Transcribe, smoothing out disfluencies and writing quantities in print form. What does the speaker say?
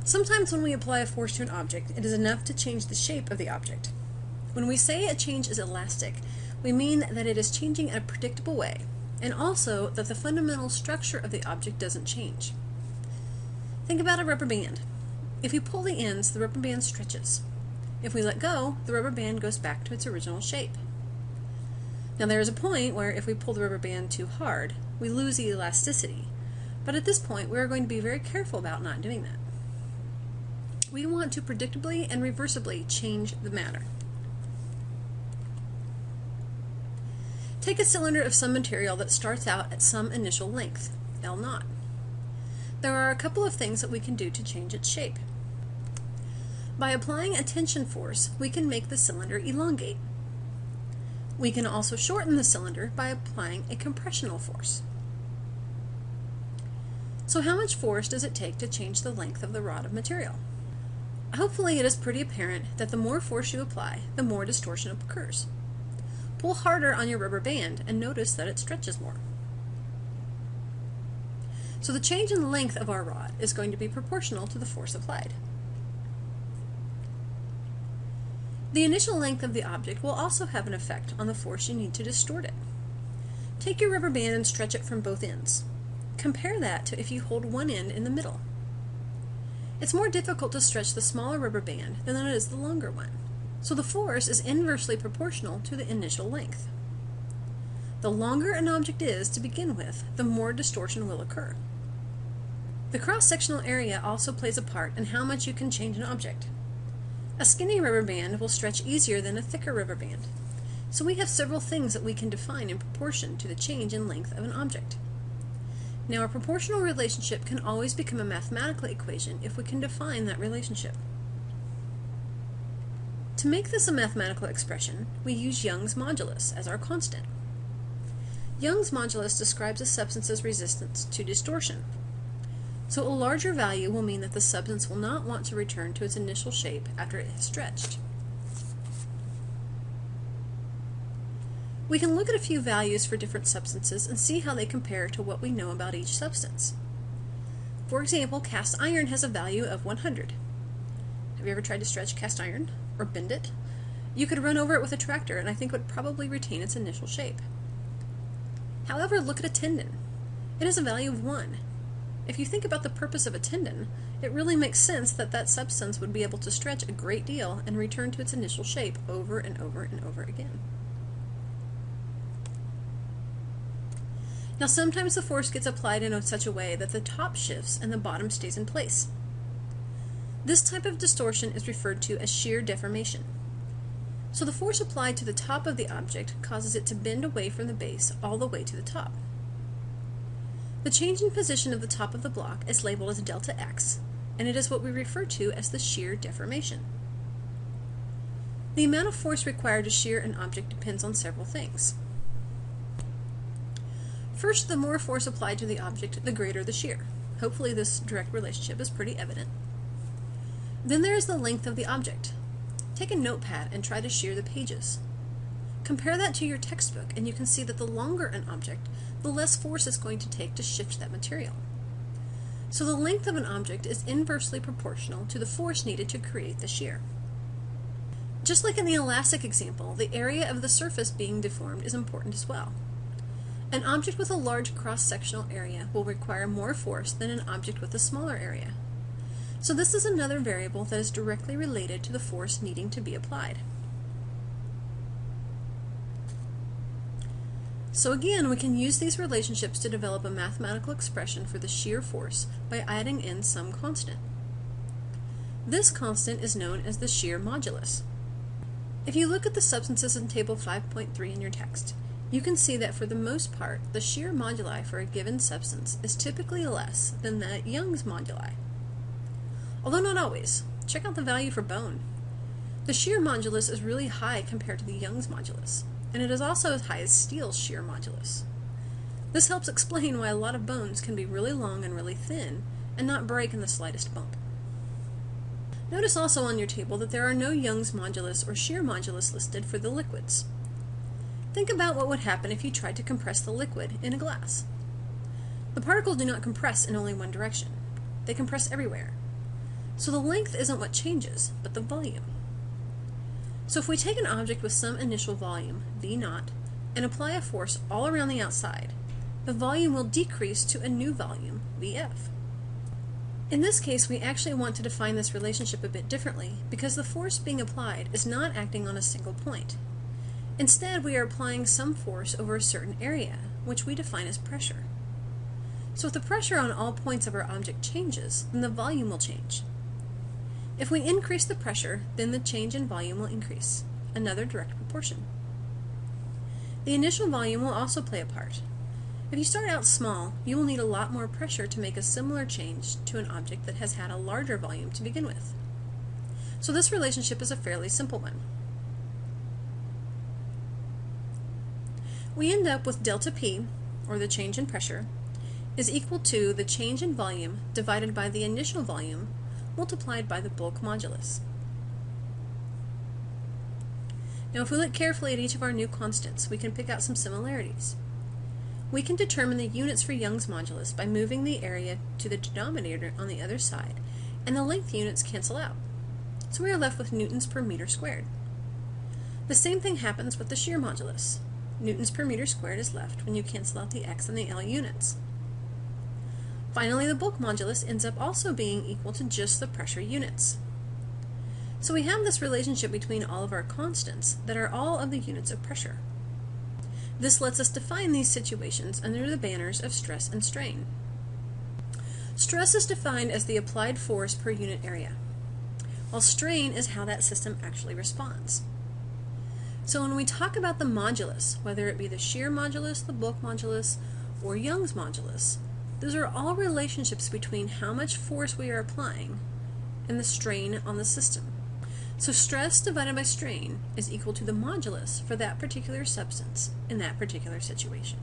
Sometimes when we apply a force to an object, it is enough to change the shape of the object. When we say a change is elastic, we mean that it is changing in a predictable way, and also that the fundamental structure of the object doesn't change. Think about a rubber band. If we pull the ends, the rubber band stretches. If we let go, the rubber band goes back to its original shape. Now there is a point where if we pull the rubber band too hard, we lose the elasticity, but at this point we are going to be very careful about not doing that. We want to predictably and reversibly change the matter. Take a cylinder of some material that starts out at some initial length, L0. There are a couple of things that we can do to change its shape. By applying a tension force, we can make the cylinder elongate. We can also shorten the cylinder by applying a compressional force. So how much force does it take to change the length of the rod of material? Hopefully it is pretty apparent that the more force you apply, the more distortion occurs. Pull harder on your rubber band and notice that it stretches more. So the change in length of our rod is going to be proportional to the force applied. The initial length of the object will also have an effect on the force you need to distort it. Take your rubber band and stretch it from both ends. Compare that to if you hold one end in the middle. It's more difficult to stretch the smaller rubber band than it is the longer one, so the force is inversely proportional to the initial length. The longer an object is to begin with, the more distortion will occur. The cross-sectional area also plays a part in how much you can change an object. A skinny rubber band will stretch easier than a thicker rubber band, so we have several things that we can define in proportion to the change in length of an object. Now, a proportional relationship can always become a mathematical equation if we can define that relationship. To make this a mathematical expression, we use Young's modulus as our constant. Young's modulus describes a substance's resistance to distortion. So a larger value will mean that the substance will not want to return to its initial shape after it has stretched. We can look at a few values for different substances and see how they compare to what we know about each substance. For example, cast iron has a value of 100. Have you ever tried to stretch cast iron or bend it? You could run over it with a tractor and I think it would probably retain its initial shape. However, look at a tendon. It has a value of 1. If you think about the purpose of a tendon, it really makes sense that that substance would be able to stretch a great deal and return to its initial shape over and over and over again. Now sometimes the force gets applied in such a way that the top shifts and the bottom stays in place. This type of distortion is referred to as shear deformation. So the force applied to the top of the object causes it to bend away from the base all the way to the top. The change in position of the top of the block is labeled as delta x, and it is what we refer to as the shear deformation. The amount of force required to shear an object depends on several things. First, the more force applied to the object, the greater the shear. Hopefully this direct relationship is pretty evident. Then there is the length of the object. Take a notepad and try to shear the pages. Compare that to your textbook and you can see that the longer an object, the less force it's going to take to shift that material. So the length of an object is inversely proportional to the force needed to create the shear. Just like in the elastic example, the area of the surface being deformed is important as well. An object with a large cross-sectional area will require more force than an object with a smaller area. So this is another variable that is directly related to the force needing to be applied. So again, we can use these relationships to develop a mathematical expression for the shear force by adding in some constant. This constant is known as the shear modulus. If you look at the substances in Table 5.3 in your text, you can see that for the most part, the shear moduli for a given substance is typically less than the Young's moduli. Although not always. Check out the value for bone. The shear modulus is really high compared to the Young's modulus, and it is also as high as steel's shear modulus. This helps explain why a lot of bones can be really long and really thin, and not break in the slightest bump. Notice also on your table that there are no Young's modulus or shear modulus listed for the liquids. Think about what would happen if you tried to compress the liquid in a glass. The particles do not compress in only one direction. They compress everywhere. So the length isn't what changes, but the volume. So if we take an object with some initial volume, V0, and apply a force all around the outside, the volume will decrease to a new volume, Vf. In this case, we actually want to define this relationship a bit differently because the force being applied is not acting on a single point. Instead, we are applying some force over a certain area, which we define as pressure. So if the pressure on all points of our object changes, then the volume will change. If we increase the pressure, then the change in volume will increase, another direct proportion. The initial volume will also play a part. If you start out small, you will need a lot more pressure to make a similar change to an object that has had a larger volume to begin with. So this relationship is a fairly simple one. We end up with delta P, or the change in pressure, is equal to the change in volume divided by the initial volume multiplied by the bulk modulus. Now if we look carefully at each of our new constants, we can pick out some similarities. We can determine the units for Young's modulus by moving the area to the denominator on the other side, and the length units cancel out. So we are left with newtons per meter squared. The same thing happens with the shear modulus. Newtons per meter squared is left when you cancel out the x and the L units. Finally, the bulk modulus ends up also being equal to just the pressure units. So we have this relationship between all of our constants that are all of the units of pressure. This lets us define these situations under the banners of stress and strain. Stress is defined as the applied force per unit area, while strain is how that system actually responds. So when we talk about the modulus, whether it be the shear modulus, the bulk modulus, or Young's modulus, those are all relationships between how much force we are applying and the strain on the system. So stress divided by strain is equal to the modulus for that particular substance in that particular situation.